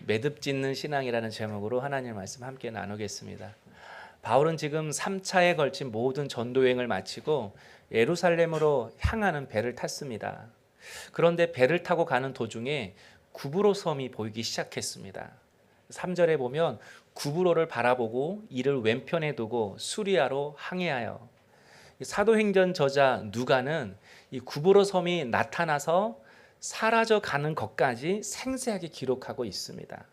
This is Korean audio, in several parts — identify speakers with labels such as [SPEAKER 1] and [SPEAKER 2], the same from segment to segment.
[SPEAKER 1] 매듭 짓는 신앙이라는 제목으로 하나님의 말씀 함께 나누겠습니다. 바울은 지금 3차에 걸친 모든 전도 여행을 마치고 예루살렘으로 향하는 배를 탔습니다. 그런데 배를 타고 가는 도중에 구브로 섬이 보이기 시작했습니다. 3절에 보면 구브로를 바라보고 이를 왼편에 두고 수리아로 항해하여, 사도행전 저자 누가는 이 구브로 섬이 나타나서 사라져 가는 것까지 생생하게 기록하고 있습니다.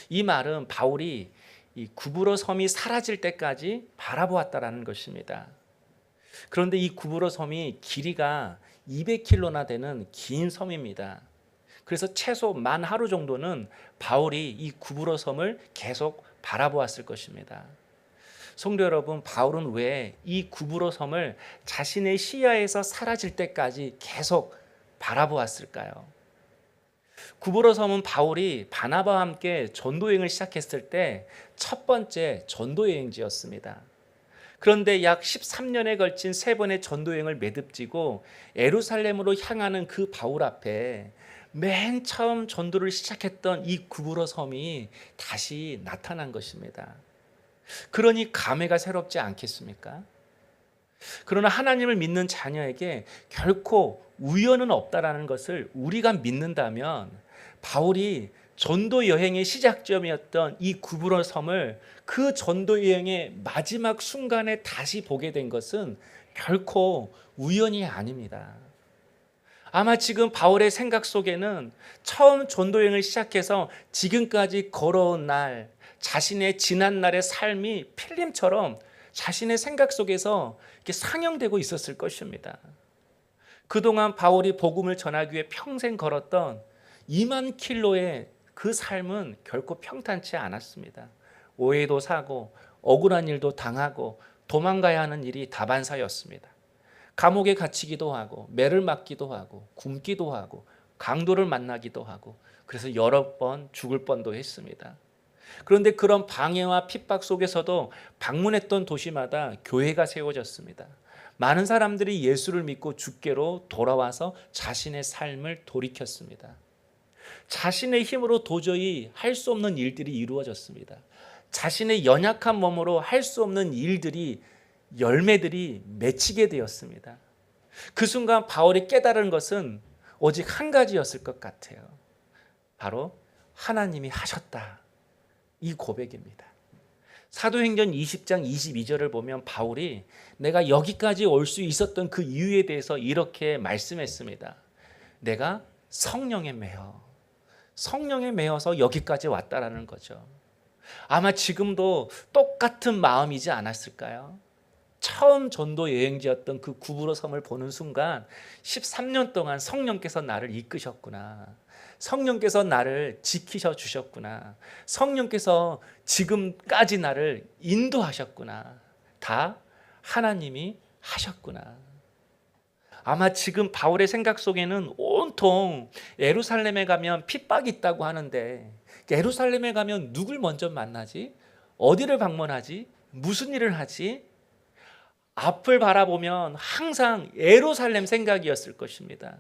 [SPEAKER 1] 이 말은 바울이 이 구브로 섬이 사라질 때까지 바라보았다라는 것입니다. 그런데 이 구브로 섬이 길이가 200km나 되는 긴 섬입니다. 그래서 최소 만 하루 정도는 바울이 이 구브로 섬을 계속 바라보았을 것입니다. 성도 여러분, 바울은 왜 이 구브로 섬을 자신의 시야에서 사라질 때까지 계속 바라보았을까요? 구브로 섬은 바울이 바나바와 함께 전도 여행을 시작했을 때 첫 번째 전도 여행지였습니다. 그런데 약 13년에 걸친 세 번의 전도 여행을 매듭지고 예루살렘으로 향하는 그 바울 앞에 맨 처음 전도를 시작했던 이 구브로 섬이 다시 나타난 것입니다. 그러니 감회가 새롭지 않겠습니까? 그러나 하나님을 믿는 자녀에게 결코 우연은 없다라는 것을 우리가 믿는다면 바울이 전도 여행의 시작점이었던 이 구브로 섬을 그 전도 여행의 마지막 순간에 다시 보게 된 것은 결코 우연이 아닙니다. 아마 지금 바울의 생각 속에는 처음 전도 여행을 시작해서 지금까지 걸어온 날, 자신의 지난 날의 삶이 필름처럼 자신의 생각 속에서 이렇게 상영되고 있었을 것입니다. 그동안 바울이 복음을 전하기 위해 평생 걸었던 2만 킬로의 그 삶은 결코 평탄치 않았습니다. 오해도 사고 억울한 일도 당하고 도망가야 하는 일이 다반사였습니다. 감옥에 갇히기도 하고 매를 맞기도 하고 굶기도 하고 강도를 만나기도 하고, 그래서 여러 번 죽을 뻔도 했습니다. 그런데 그런 방해와 핍박 속에서도 방문했던 도시마다 교회가 세워졌습니다. 많은 사람들이 예수를 믿고 주께로 돌아와서 자신의 삶을 돌이켰습니다. 자신의 힘으로 도저히 할 수 없는 일들이 이루어졌습니다. 자신의 연약한 몸으로 할 수 없는 일들이, 열매들이 맺히게 되었습니다. 그 순간 바울이 깨달은 것은 오직 한 가지였을 것 같아요. 바로 하나님이 하셨다, 이 고백입니다. 사도행전 20장 22절을 보면 바울이 내가 여기까지 올 수 있었던 그 이유에 대해서 이렇게 말씀했습니다. 내가 성령에 매여서 여기까지 왔다라는 거죠. 아마 지금도 똑같은 마음이지 않았을까요? 처음 전도 여행지였던 그 구브로 섬을 보는 순간 13년 동안 성령께서 나를 이끄셨구나, 성령께서 나를 지키셔 주셨구나, 성령께서 지금까지 나를 인도하셨구나, 다 하나님이 하셨구나. 아마 지금 바울의 생각 속에는 온통 예루살렘에 가면 핍박이 있다고 하는데, 예루살렘에 가면 누굴 먼저 만나지? 어디를 방문하지? 무슨 일을 하지? 앞을 바라보면 항상 예루살렘 생각이었을 것입니다.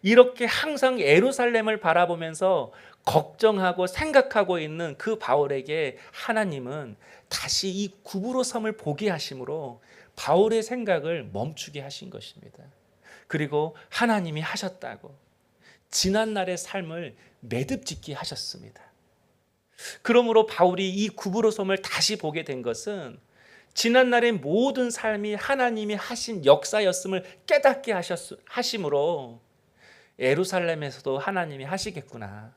[SPEAKER 1] 이렇게 항상 예루살렘을 바라보면서 걱정하고 생각하고 있는 그 바울에게 하나님은 다시 이 구브로 섬을 보게 하심으로 바울의 생각을 멈추게 하신 것입니다. 그리고 하나님이 하셨다고 지난날의 삶을 매듭짓게 하셨습니다. 그러므로 바울이 이 구브로 섬을 다시 보게 된 것은 지난날의 모든 삶이 하나님이 하신 역사였음을 깨닫게 하심으로 예루살렘에서도 하나님이 하시겠구나,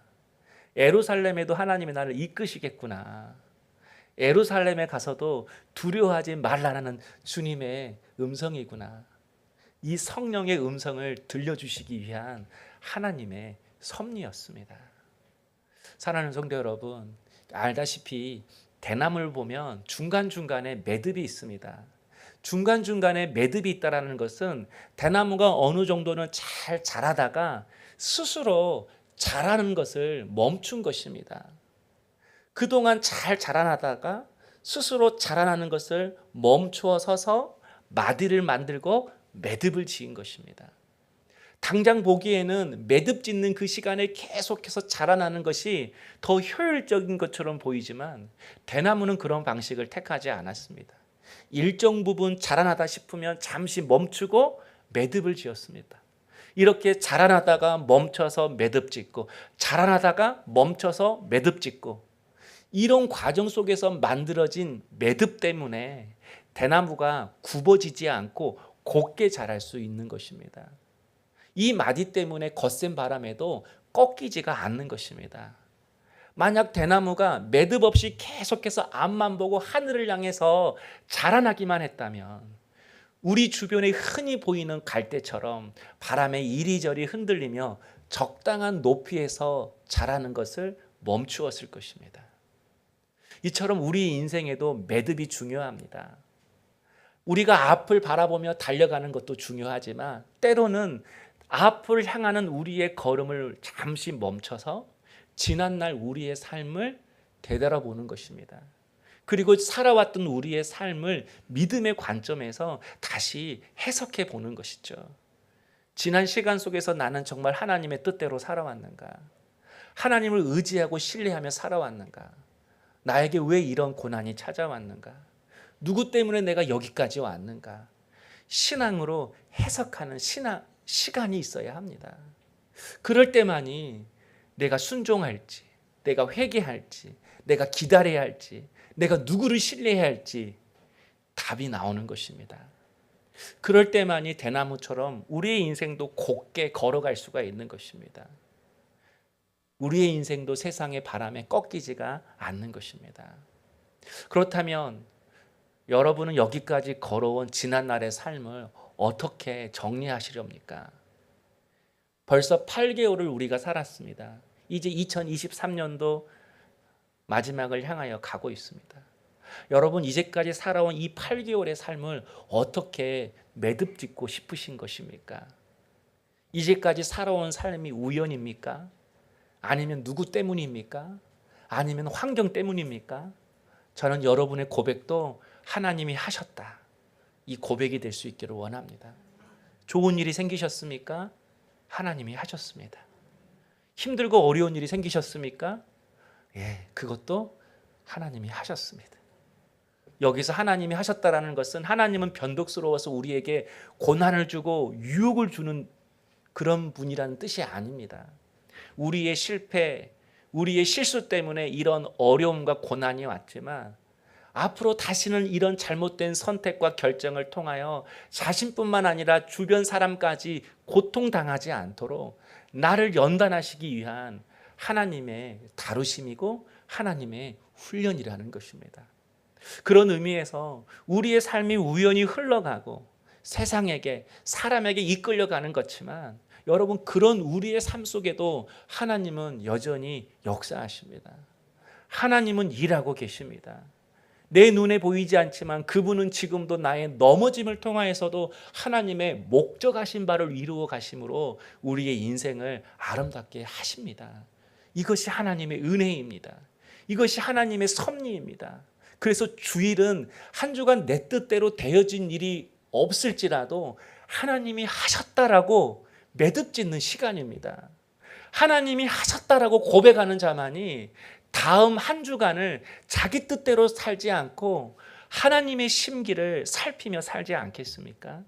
[SPEAKER 1] 예루살렘에도 하나님이 나를 이끄시겠구나, 예루살렘에 가서도 두려워하지 말라는 주님의 음성이구나, 이 성령의 음성을 들려주시기 위한 하나님의 섭리였습니다. 사랑하는 성도 여러분, 알다시피 대나무를 보면 중간중간에 매듭이 있습니다. 중간중간에 매듭이 있다는 것은 대나무가 어느 정도는 잘 자라다가 스스로 자라는 것을 멈춘 것입니다. 그동안 잘 자라나다가 스스로 자라나는 것을 멈추어 서서 마디를 만들고 매듭을 지은 것입니다. 당장 보기에는 매듭 짓는 그 시간에 계속해서 자라나는 것이 더 효율적인 것처럼 보이지만 대나무는 그런 방식을 택하지 않았습니다. 일정 부분 자라나다 싶으면 잠시 멈추고 매듭을 지었습니다. 이렇게 자라나다가 멈춰서 매듭 짓고 자라나다가 멈춰서 매듭 짓고 이런 과정 속에서 만들어진 매듭 때문에 대나무가 굽어지지 않고 곧게 자랄 수 있는 것입니다. 이 마디 때문에 거센 바람에도 꺾이지가 않는 것입니다. 만약 대나무가 매듭 없이 계속해서 앞만 보고 하늘을 향해서 자라나기만 했다면 우리 주변에 흔히 보이는 갈대처럼 바람에 이리저리 흔들리며 적당한 높이에서 자라는 것을 멈추었을 것입니다. 이처럼 우리 인생에도 매듭이 중요합니다. 우리가 앞을 바라보며 달려가는 것도 중요하지만 때로는 앞을 향하는 우리의 걸음을 잠시 멈춰서 지난날 우리의 삶을 되돌아보는 것입니다. 그리고 살아왔던 우리의 삶을 믿음의 관점에서 다시 해석해 보는 것이죠. 지난 시간 속에서 나는 정말 하나님의 뜻대로 살아왔는가? 하나님을 의지하고 신뢰하며 살아왔는가? 나에게 왜 이런 고난이 찾아왔는가? 누구 때문에 내가 여기까지 왔는가? 신앙으로 해석하는 시간이 있어야 합니다. 그럴 때만이 내가 순종할지, 내가 회개할지, 내가 기다려야 할지, 내가 누구를 신뢰해야 할지 답이 나오는 것입니다. 그럴 때만이 대나무처럼 우리의 인생도 곧게 걸어갈 수가 있는 것입니다. 우리의 인생도 세상의 바람에 꺾이지가 않는 것입니다. 그렇다면 여러분은 여기까지 걸어온 지난날의 삶을 어떻게 정리하시렵니까? 벌써 8개월을 우리가 살았습니다. 이제 2023년도 마지막을 향하여 가고 있습니다. 여러분 이제까지 살아온 이 8개월의 삶을 어떻게 매듭 짓고 싶으신 것입니까? 이제까지 살아온 삶이 우연입니까? 아니면 누구 때문입니까? 아니면 환경 때문입니까? 저는 여러분의 고백도 하나님이 하셨다. 이 고백이 될 수 있기를 원합니다. 좋은 일이 생기셨습니까? 하나님이 하셨습니다. 힘들고 어려운 일이 생기셨습니까? 예, 그것도 하나님이 하셨습니다. 여기서 하나님이 하셨다라는 것은 하나님은 변덕스러워서 우리에게 고난을 주고 유혹을 주는 그런 분이라는 뜻이 아닙니다. 우리의 실패, 우리의 실수 때문에 이런 어려움과 고난이 왔지만 앞으로 다시는 이런 잘못된 선택과 결정을 통하여 자신뿐만 아니라 주변 사람까지 고통당하지 않도록 나를 연단하시기 위한 하나님의 다루심이고 하나님의 훈련이라는 것입니다. 그런 의미에서 우리의 삶이 우연히 흘러가고 세상에게 사람에게 이끌려가는 것지만 여러분 그런 우리의 삶 속에도 하나님은 여전히 역사하십니다. 하나님은 일하고 계십니다. 내 눈에 보이지 않지만 그분은 지금도 나의 넘어짐을 통하여서도 하나님의 목적하신 바를 이루어 가심으로 우리의 인생을 아름답게 하십니다. 이것이 하나님의 은혜입니다. 이것이 하나님의 섭리입니다. 그래서 주일은 한 주간 내 뜻대로 되어진 일이 없을지라도 하나님이 하셨다라고 매듭 짓는 시간입니다. 하나님이 하셨다라고 고백하는 자만이 다음 한 주간을 자기 뜻대로 살지 않고 하나님의 심기를 살피며 살지 않겠습니까?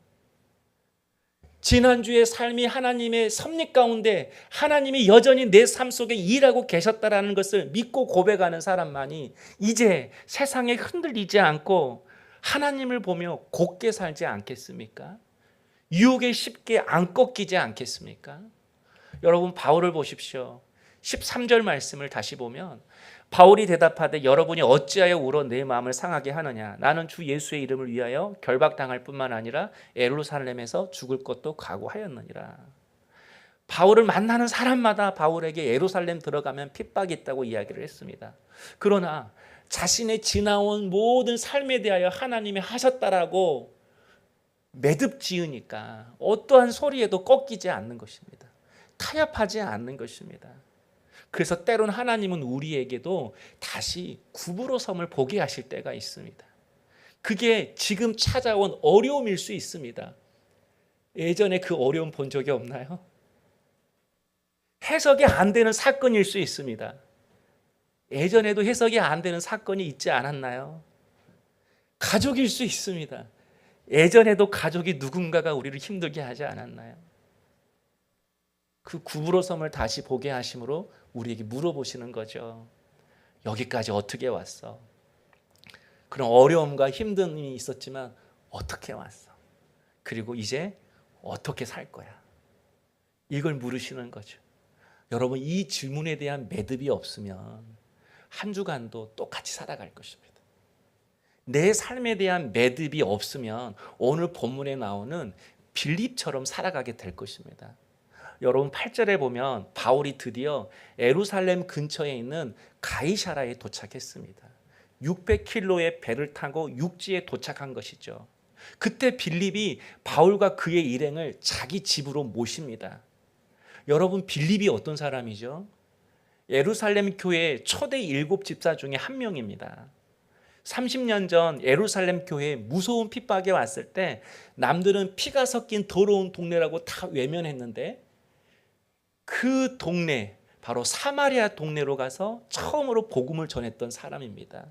[SPEAKER 1] 지난주의 삶이 하나님의 섭리 가운데 하나님이 여전히 내 삶 속에 일하고 계셨다라는 것을 믿고 고백하는 사람만이 이제 세상에 흔들리지 않고 하나님을 보며 곧게 살지 않겠습니까? 유혹에 쉽게 안 꺾이지 않겠습니까? 여러분 바울을 보십시오. 13절 말씀을 다시 보면 바울이 대답하되 여러분이 어찌하여 울어 내 마음을 상하게 하느냐 나는 주 예수의 이름을 위하여 결박당할 뿐만 아니라 예루살렘에서 죽을 것도 각오하였느니라. 바울을 만나는 사람마다 바울에게 예루살렘 들어가면 핍박이 있다고 이야기를 했습니다. 그러나 자신의 지나온 모든 삶에 대하여 하나님이 하셨다라고 매듭 지으니까 어떠한 소리에도 꺾이지 않는 것입니다. 타협하지 않는 것입니다. 그래서 때론 하나님은 우리에게도 다시 굽으로 섬을 보게 하실 때가 있습니다. 그게 지금 찾아온 어려움일 수 있습니다. 예전에 그 어려움 본 적이 없나요? 해석이 안 되는 사건일 수 있습니다. 예전에도 해석이 안 되는 사건이 있지 않았나요? 가족일 수 있습니다. 예전에도 가족이 누군가가 우리를 힘들게 하지 않았나요? 그 구부러 섬을 다시 보게 하심으로 우리에게 물어보시는 거죠. 여기까지 어떻게 왔어? 그런 어려움과 힘듦이 있었지만 어떻게 왔어? 그리고 이제 어떻게 살 거야? 이걸 물으시는 거죠. 여러분, 이 질문에 대한 매듭이 없으면 한 주간도 똑같이 살아갈 것입니다. 내 삶에 대한 매듭이 없으면 오늘 본문에 나오는 빌립처럼 살아가게 될 것입니다. 여러분, 8절에 보면 바울이 드디어 예루살렘 근처에 있는 가이사라에 도착했습니다. 600킬로의 배를 타고 육지에 도착한 것이죠. 그때 빌립이 바울과 그의 일행을 자기 집으로 모십니다. 여러분, 빌립이 어떤 사람이죠? 예루살렘 교회의 초대 7 집사 중에 한 명입니다. 30년 전 예루살렘 교회에 무서운 핍박이 왔을 때 남들은 피가 섞인 더러운 동네라고 다 외면했는데 그 동네, 바로 사마리아 동네로 가서 처음으로 복음을 전했던 사람입니다.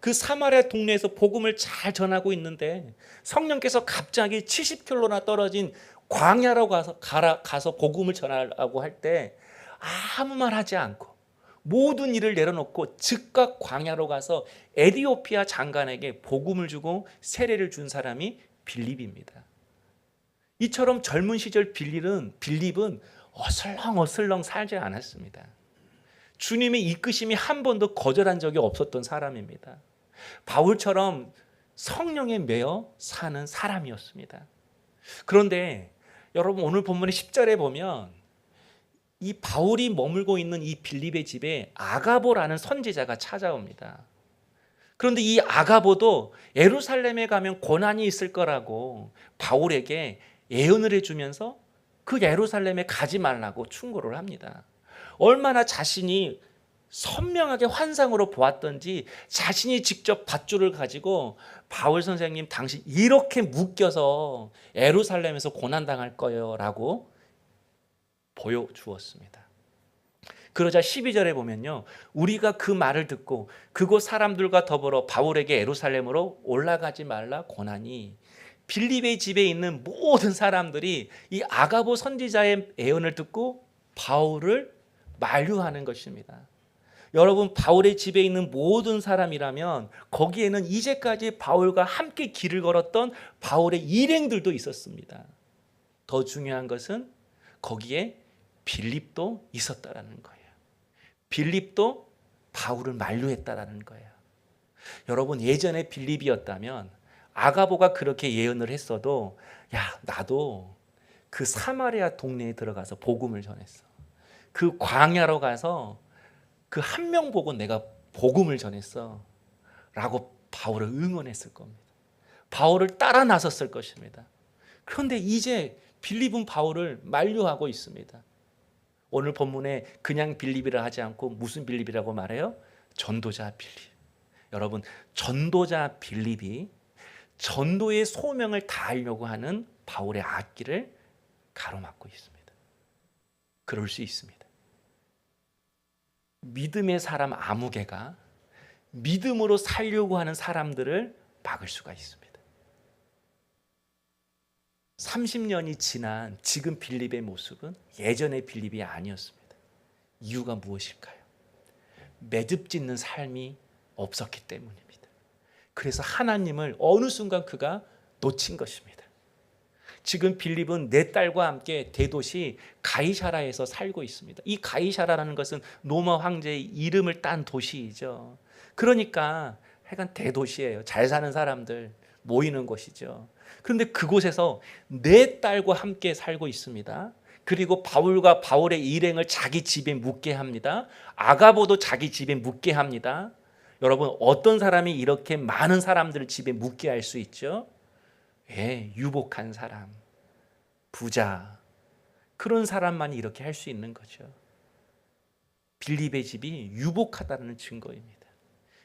[SPEAKER 1] 그 사마리아 동네에서 복음을 잘 전하고 있는데 성령께서 갑자기 70킬로나 떨어진 광야로 가서 복음을 전하라고 할 때 아무 말 하지 않고 모든 일을 내려놓고 즉각 광야로 가서 에디오피아 장관에게 복음을 주고 세례를 준 사람이 빌립입니다. 이처럼 젊은 시절 빌립은 어슬렁어슬렁 살지 않았습니다. 주님의 이끄심이 한 번도 거절한 적이 없었던 사람입니다. 바울처럼 성령에 매여 사는 사람이었습니다. 그런데 여러분, 오늘 본문의 10절에 보면 이 바울이 머물고 있는 이 빌립의 집에 아가보라는 선지자가 찾아옵니다. 그런데 이 아가보도 예루살렘에 가면 고난이 있을 거라고 바울에게 예언을 해주면서 그 예루살렘에 가지 말라고 충고를 합니다. 얼마나 자신이 선명하게 환상으로 보았던지 자신이 직접 밧줄을 가지고 바울 선생님, 당신 이렇게 묶여서 예루살렘에서 고난당할 거예요 라고 보여주었습니다. 그러자 12절에 보면요, 우리가 그 말을 듣고 그곳 사람들과 더불어 바울에게 예루살렘으로 올라가지 말라 고나니 빌립의 집에 있는 모든 사람들이 이 아가보 선지자의 예언을 듣고 바울을 만류하는 것입니다. 여러분, 바울의 집에 있는 모든 사람이라면 거기에는 이제까지 바울과 함께 길을 걸었던 바울의 일행들도 있었습니다. 더 중요한 것은 거기에 빌립도 있었다라는 거예요. 빌립도 바울을 만류했다라는 거예요. 여러분, 예전에 빌립이었다면 아가보가 그렇게 예언을 했어도 야, 나도 그 사마리아 동네에 들어가서 복음을 전했어. 그 광야로 가서 그 한 명 보고 내가 복음을 전했어 라고 바울을 응원했을 겁니다. 바울을 따라 나섰을 것입니다. 그런데 이제 빌립은 바울을 만류하고 있습니다. 오늘 본문에 그냥 빌립이라 하지 않고 무슨 빌립이라고 말해요? 전도자 빌립. 여러분, 전도자 빌립이 전도의 소명을 다하려고 하는 바울의 앞길을 가로막고 있습니다. 그럴 수 있습니다. 믿음의 사람 아무개가 믿음으로 살려고 하는 사람들을 막을 수가 있습니다. 30년이 지난 지금 빌립의 모습은 예전의 빌립이 아니었습니다. 이유가 무엇일까요? 매듭짓는 삶이 없었기 때문입니다. 그래서 하나님을 어느 순간 그가 놓친 것입니다. 지금 빌립은 네 딸과 함께 대도시 가이사라에서 살고 있습니다. 이 가이사라라는 것은 로마 황제의 이름을 딴 도시이죠. 그러니까 하여간 대도시예요. 잘 사는 사람들 모이는 곳이죠. 그런데 그곳에서 네 딸과 함께 살고 있습니다. 그리고 바울과 바울의 일행을 자기 집에 묵게 합니다. 아가보도 자기 집에 묵게 합니다. 여러분, 어떤 사람이 이렇게 많은 사람들을 집에 묵게 할 수 있죠? 예, 유복한 사람, 부자, 그런 사람만이 이렇게 할 수 있는 거죠. 빌립의 집이 유복하다는 증거입니다.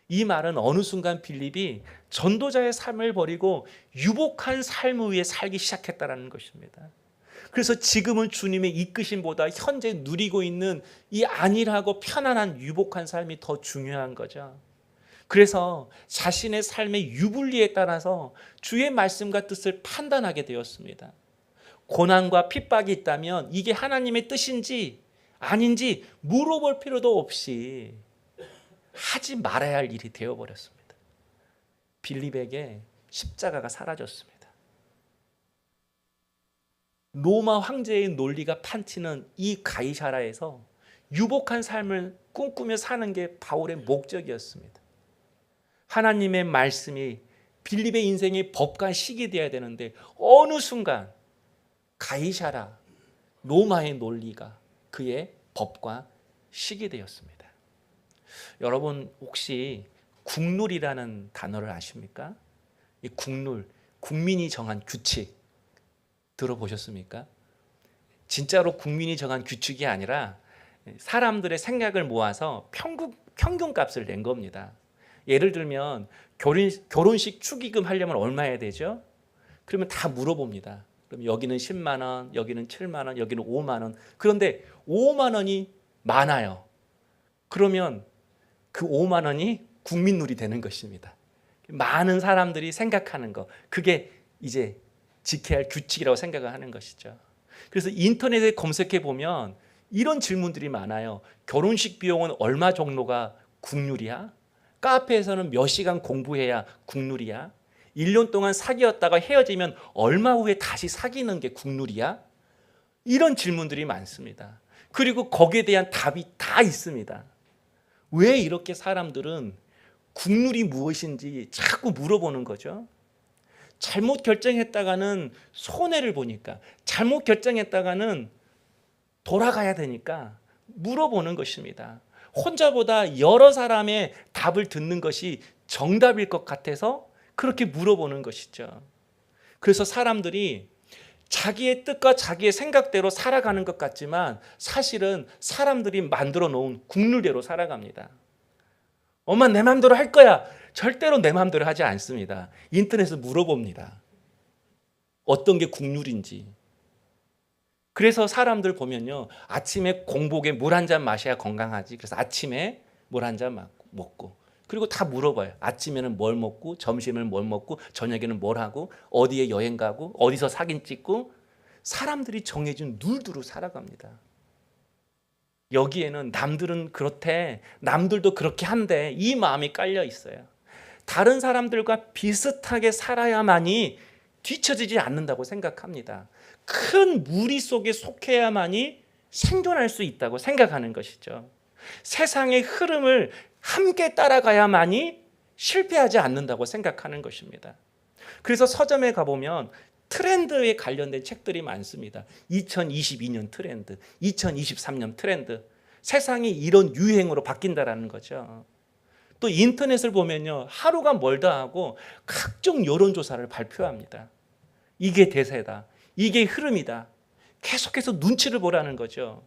[SPEAKER 1] 이 말은 어느 순간 빌립이 전도자의 삶을 버리고 유복한 삶 위에 살기 시작했다는 것입니다. 그래서 지금은 주님의 이끄심보다 현재 누리고 있는 이 안일하고 편안한 유복한 삶이 더 중요한 거죠. 그래서 자신의 삶의 유불리에 따라서 주의 말씀과 뜻을 판단하게 되었습니다. 고난과 핍박이 있다면 이게 하나님의 뜻인지 아닌지 물어볼 필요도 없이 하지 말아야 할 일이 되어버렸습니다. 빌립에게 십자가가 사라졌습니다. 로마 황제의 논리가 판치는 이 가이사라에서 유복한 삶을 꿈꾸며 사는 게 바울의 목적이었습니다. 하나님의 말씀이 빌립의 인생의 법과 식이 되어야 되는데 어느 순간 가이사라 로마의 논리가 그의 법과 식이 되었습니다. 여러분 혹시 국룰이라는 단어를 아십니까? 이 국룰, 국민이 정한 규칙 들어보셨습니까? 진짜로 국민이 정한 규칙이 아니라 사람들의 생각을 모아서 평균값을 낸 겁니다. 예를 들면 결혼식 축의금 하려면 얼마 해야 되죠? 그러면 다 물어봅니다. 그럼 여기는 10만 원, 여기는 7만 원, 여기는 5만 원. 그런데 5만 원이 많아요. 그러면 그 5만 원이 국민룰이 되는 것입니다. 많은 사람들이 생각하는 거, 그게 이제 지켜야 할 규칙이라고 생각을 하는 것이죠. 그래서 인터넷에 검색해 보면 이런 질문들이 많아요. 결혼식 비용은 얼마 정도가 국룰이야? 카페에서는 몇 시간 공부해야 국룰이야? 1년 동안 사귀었다가 헤어지면 얼마 후에 다시 사귀는 게 국룰이야? 이런 질문들이 많습니다. 그리고 거기에 대한 답이 다 있습니다. 왜 이렇게 사람들은 국룰이 무엇인지 자꾸 물어보는 거죠? 잘못 결정했다가는 손해를 보니까, 잘못 결정했다가는 돌아가야 되니까 물어보는 것입니다. 혼자보다 여러 사람의 답을 듣는 것이 정답일 것 같아서 그렇게 물어보는 것이죠. 그래서 사람들이 자기의 뜻과 자기의 생각대로 살아가는 것 같지만 사실은 사람들이 만들어 놓은 국룰대로 살아갑니다. 엄마 내 마음대로 할 거야. 절대로 내 마음대로 하지 않습니다. 인터넷에서 물어봅니다. 어떤 게 국룰인지. 그래서 사람들 보면요, 아침에 공복에 물 한 잔 마셔야 건강하지. 그래서 아침에 물 한 잔 먹고, 그리고 다 물어봐요. 아침에는 뭘 먹고, 점심에는 뭘 먹고, 저녁에는 뭘 하고, 어디에 여행 가고, 어디서 사진 찍고. 사람들이 정해진 룰대로 살아갑니다. 여기에는 남들은 그렇대, 남들도 그렇게 한대, 이 마음이 깔려 있어요. 다른 사람들과 비슷하게 살아야만이 뒤처지지 않는다고 생각합니다. 큰 무리 속에 속해야만이 생존할 수 있다고 생각하는 것이죠. 세상의 흐름을 함께 따라가야만이 실패하지 않는다고 생각하는 것입니다. 그래서 서점에 가보면 트렌드에 관련된 책들이 많습니다. 2022년 트렌드, 2023년 트렌드. 세상이 이런 유행으로 바뀐다라는 거죠. 또 인터넷을 보면요, 하루가 멀다 하고 각종 여론조사를 발표합니다. 이게 대세다, 이게 흐름이다. 계속해서 눈치를 보라는 거죠.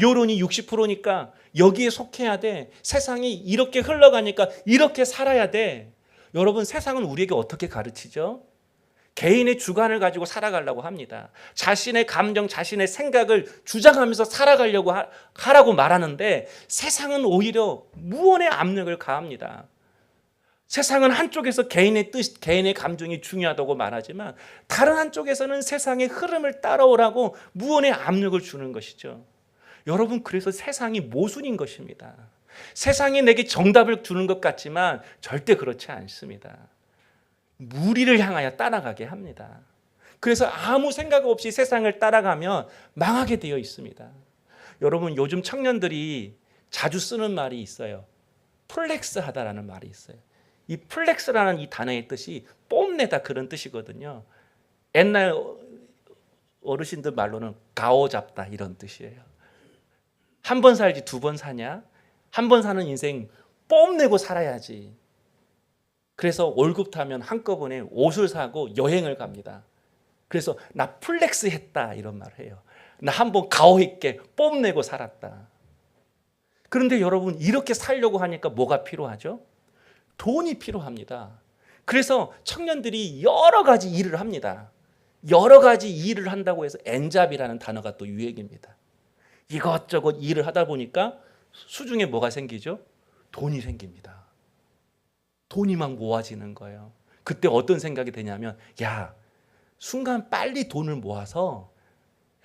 [SPEAKER 1] 여론이 60%니까 여기에 속해야 돼. 세상이 이렇게 흘러가니까 이렇게 살아야 돼. 여러분, 세상은 우리에게 어떻게 가르치죠? 개인의 주관을 가지고 살아가려고 합니다. 자신의 감정, 자신의 생각을 주장하면서 살아가려고 하라고 말하는데 세상은 오히려 무언의 압력을 가합니다. 세상은 한쪽에서 개인의 뜻, 개인의 감정이 중요하다고 말하지만 다른 한쪽에서는 세상의 흐름을 따라오라고 무언의 압력을 주는 것이죠. 여러분, 그래서 세상이 모순인 것입니다. 세상이 내게 정답을 주는 것 같지만 절대 그렇지 않습니다. 무리를 향하여 따라가게 합니다. 그래서 아무 생각 없이 세상을 따라가면 망하게 되어 있습니다. 여러분, 요즘 청년들이 자주 쓰는 말이 있어요. 플렉스하다라는 말이 있어요. 이 플렉스라는 이 단어의 뜻이 뽐내다, 그런 뜻이거든요. 옛날 어르신들 말로는 가오잡다, 이런 뜻이에요. 한 번 살지 두 번 사냐? 한 번 사는 인생 뽐내고 살아야지. 그래서 월급 타면 한꺼번에 옷을 사고 여행을 갑니다. 그래서 나 플렉스 했다, 이런 말을 해요. 나 한번 가오 있게 뽐내고 살았다. 그런데 여러분, 이렇게 살려고 하니까 뭐가 필요하죠? 돈이 필요합니다. 그래서 청년들이 여러 가지 일을 합니다. 여러 가지 일을 한다고 해서 엔잡이라는 단어가 또 유행입니다. 이것저것 일을 하다 보니까 수중에 뭐가 생기죠? 돈이 생깁니다. 돈이 막 모아지는 거예요. 그때 어떤 생각이 드냐면, 야, 순간 빨리 돈을 모아서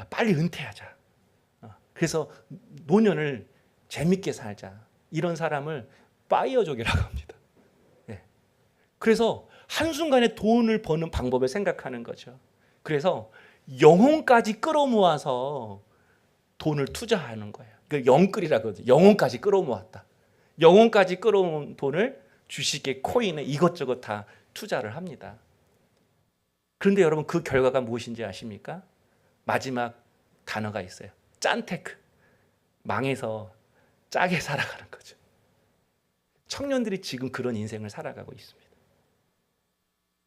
[SPEAKER 1] 빨리 은퇴하자. 그래서 노년을 재밌게 살자. 이런 사람을 파이어족이라고 합니다. 예. 그래서 한순간에 돈을 버는 방법을 생각하는 거죠. 그래서 영혼까지 끌어모아서 돈을 투자하는 거예요. 그 영끌이라고 하죠. 영혼까지 끌어모았다. 영혼까지 끌어모은 돈을 주식에, 코인에 이것저것 다 투자를 합니다. 그런데 여러분, 그 결과가 무엇인지 아십니까? 마지막 단어가 있어요. 짠테크. 망해서 짜게 살아가는 거죠. 청년들이 지금 그런 인생을 살아가고 있습니다.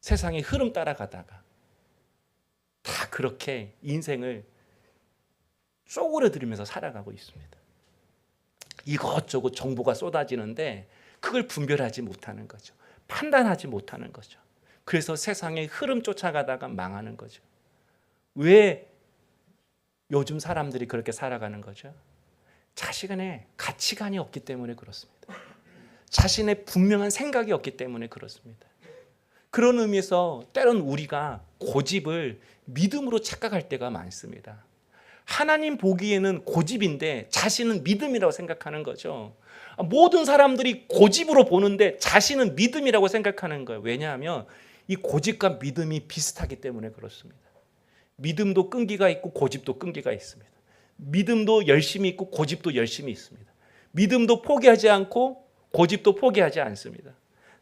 [SPEAKER 1] 세상의 흐름 따라가다가 다 그렇게 인생을 쪼그려들면서 살아가고 있습니다. 이것저것 정보가 쏟아지는데 그걸 분별하지 못하는 거죠. 판단하지 못하는 거죠. 그래서 세상의 흐름 쫓아가다가 망하는 거죠. 왜 요즘 사람들이 그렇게 살아가는 거죠? 자신의 가치관이 없기 때문에 그렇습니다. 자신의 분명한 생각이 없기 때문에 그렇습니다. 그런 의미에서 때론 우리가 고집을 믿음으로 착각할 때가 많습니다. 하나님 보기에는 고집인데 자신은 믿음이라고 생각하는 거죠. 모든 사람들이 고집으로 보는데 자신은 믿음이라고 생각하는 거예요. 왜냐하면 이 고집과 믿음이 비슷하기 때문에 그렇습니다. 믿음도 끈기가 있고 고집도 끈기가 있습니다. 믿음도 열심히 있고 고집도 열심히 있습니다. 믿음도 포기하지 않고 고집도 포기하지 않습니다.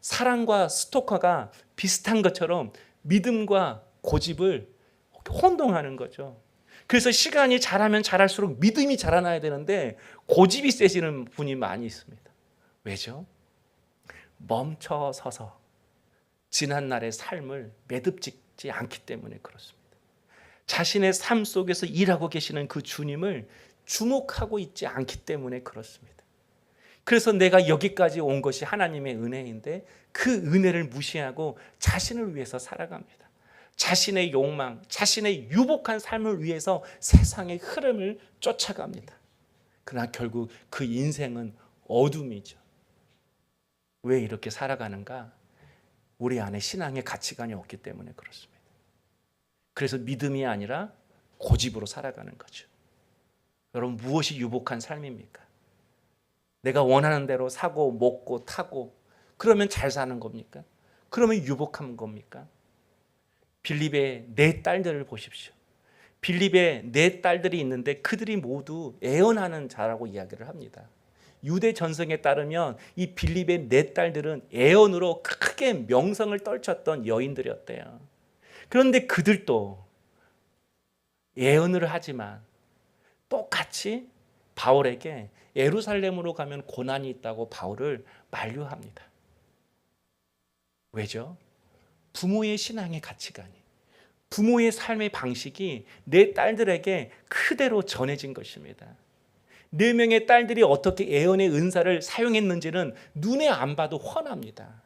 [SPEAKER 1] 사랑과 스토커가 비슷한 것처럼 믿음과 고집을 혼동하는 거죠. 그래서 시간이 자라면 자랄수록 믿음이 자라나야 되는데 고집이 세지는 분이 많이 있습니다. 왜죠? 멈춰서서 지난날의 삶을 매듭짓지 않기 때문에 그렇습니다. 자신의 삶 속에서 일하고 계시는 그 주님을 주목하고 있지 않기 때문에 그렇습니다. 그래서 내가 여기까지 온 것이 하나님의 은혜인데 그 은혜를 무시하고 자신을 위해서 살아갑니다. 자신의 욕망, 자신의 유복한 삶을 위해서 세상의 흐름을 쫓아갑니다. 그러나 결국 그 인생은 어둠이죠. 왜 이렇게 살아가는가? 우리 안에 신앙의 가치관이 없기 때문에 그렇습니다. 그래서 믿음이 아니라 고집으로 살아가는 거죠. 여러분, 무엇이 유복한 삶입니까? 내가 원하는 대로 사고 먹고 타고 그러면 잘 사는 겁니까? 그러면 유복한 겁니까? 빌립의 네 딸들을 보십시오. 빌립의 네 딸들이 있는데 그들이 모두 애언하는 자라고 이야기를 합니다. 유대 전승에 따르면 이 빌립의 네 딸들은 애언으로 크게 명성을 떨쳤던 여인들이었대요. 그런데 그들도 예언을 하지만 똑같이 바울에게 예루살렘으로 가면 고난이 있다고 바울을 만류합니다. 왜죠? 부모의 신앙의 가치관이, 부모의 삶의 방식이 내 딸들에게 그대로 전해진 것입니다. 4명의 딸들이 어떻게 예언의 은사를 사용했는지는 눈에 안 봐도 훤합니다.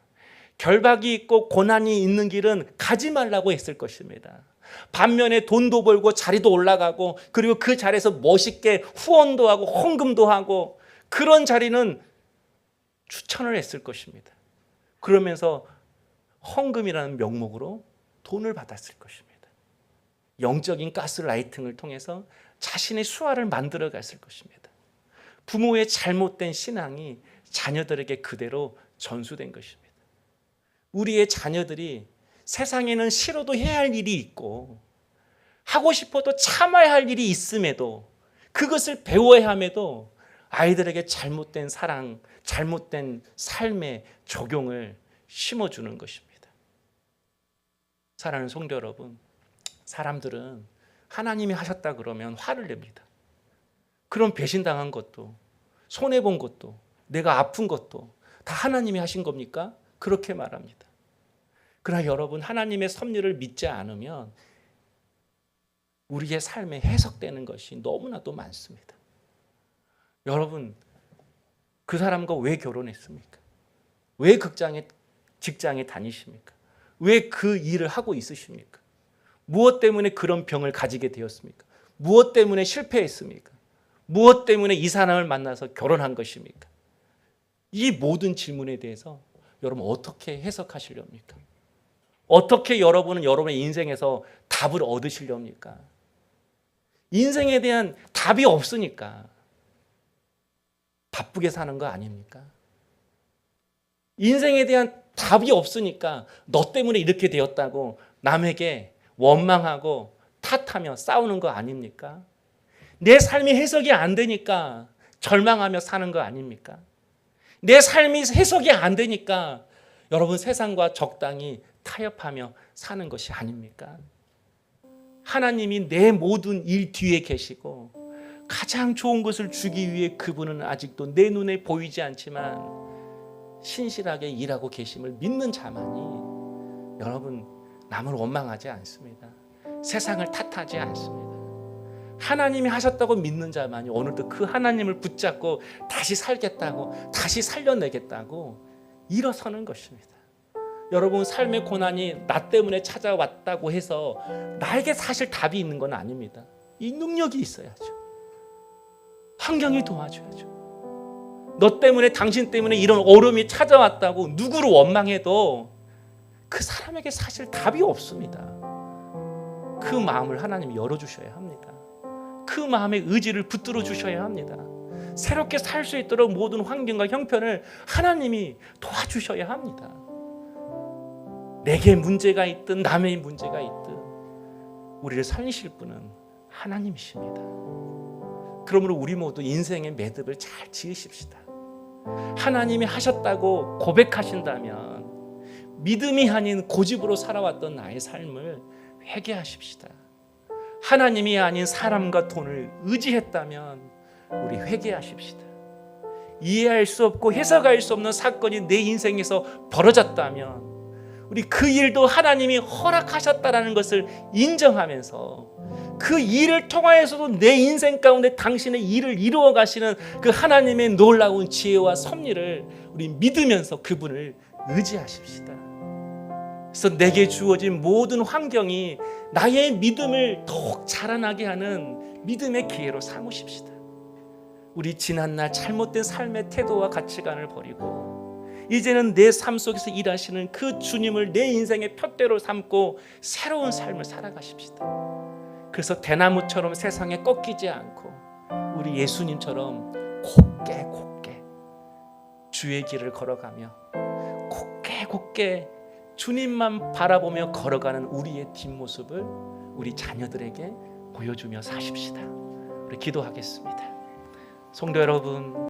[SPEAKER 1] 결박이 있고 고난이 있는 길은 가지 말라고 했을 것입니다. 반면에 돈도 벌고 자리도 올라가고 그리고 그 자리에서 멋있게 후원도 하고 헌금도 하고 그런 자리는 추천을 했을 것입니다. 그러면서 헌금이라는 명목으로 돈을 받았을 것입니다. 영적인 가스라이팅을 통해서 자신의 수화를 만들어 갔을 것입니다. 부모의 잘못된 신앙이 자녀들에게 그대로 전수된 것입니다. 우리의 자녀들이 세상에는 싫어도 해야 할 일이 있고 하고 싶어도 참아야 할 일이 있음에도 그것을 배워야 함에도 아이들에게 잘못된 사랑, 잘못된 삶의 적용을 심어주는 것입니다. 사랑하는 성도 여러분, 사람들은 하나님이 하셨다 그러면 화를 냅니다. 그럼 배신당한 것도 손해본 것도 내가 아픈 것도 다 하나님이 하신 겁니까? 그렇게 말합니다. 그러나 여러분, 하나님의 섭리를 믿지 않으면 우리의 삶에 해석되는 것이 너무나도 많습니다. 여러분, 그 사람과 왜 결혼했습니까? 왜 직장에 다니십니까? 왜 그 일을 하고 있으십니까? 무엇 때문에 그런 병을 가지게 되었습니까? 무엇 때문에 실패했습니까? 무엇 때문에 이 사람을 만나서 결혼한 것입니까? 이 모든 질문에 대해서 여러분 어떻게 해석하시렵니까? 어떻게 여러분은 여러분의 인생에서 답을 얻으시렵니까? 인생에 대한 답이 없으니까 바쁘게 사는 거 아닙니까? 인생에 대한 답이 없으니까 너 때문에 이렇게 되었다고 남에게 원망하고 탓하며 싸우는 거 아닙니까? 내 삶이 해석이 안 되니까 절망하며 사는 거 아닙니까? 내 삶이 해석이 안 되니까 여러분 세상과 적당히 타협하며 사는 것이 아닙니까? 하나님이 내 모든 일 뒤에 계시고 가장 좋은 것을 주기 위해 그분은 아직도 내 눈에 보이지 않지만 신실하게 일하고 계심을 믿는 자만이 여러분 남을 원망하지 않습니다. 세상을 탓하지 않습니다. 하나님이 하셨다고 믿는 자만이 오늘도 그 하나님을 붙잡고 다시 살겠다고, 다시 살려내겠다고 일어서는 것입니다. 여러분 삶의 고난이 나 때문에 찾아왔다고 해서 나에게 사실 답이 있는 건 아닙니다. 이 능력이 있어야죠. 환경이 도와줘야죠. 너 때문에, 당신 때문에 이런 어려움이 찾아왔다고 누구를 원망해도 그 사람에게 사실 답이 없습니다. 그 마음을 하나님이 열어주셔야 합니다. 그 마음의 의지를 붙들어 주셔야 합니다. 새롭게 살 수 있도록 모든 환경과 형편을 하나님이 도와주셔야 합니다. 내게 문제가 있든 남의 문제가 있든 우리를 살리실 분은 하나님이십니다. 그러므로 우리 모두 인생의 매듭을 잘 지으십시다. 하나님이 하셨다고 고백하신다면 믿음이 아닌 고집으로 살아왔던 나의 삶을 회개하십시다. 하나님이 아닌 사람과 돈을 의지했다면 우리 회개하십시다. 이해할 수 없고 해석할 수 없는 사건이 내 인생에서 벌어졌다면 우리 그 일도 하나님이 허락하셨다라는 것을 인정하면서 그 일을 통하여서도 내 인생 가운데 당신의 일을 이루어 가시는 그 하나님의 놀라운 지혜와 섭리를 우리 믿으면서 그분을 의지하십시다. 그래서 내게 주어진 모든 환경이 나의 믿음을 더욱 자라나게 하는 믿음의 기회로 삼으십시다. 우리 지난날 잘못된 삶의 태도와 가치관을 버리고 이제는 내 삶 속에서 일하시는 그 주님을 내 인생의 푯대로 삼고 새로운 삶을 살아가십시다. 그래서 대나무처럼 세상에 꺾이지 않고 우리 예수님처럼 곧게 주의 길을 걸어가며 곧게 주님만 바라보며 걸어가는 우리의 뒷모습을 우리 자녀들에게 보여주며 사십시다. 우리 기도하겠습니다. 성도 여러분,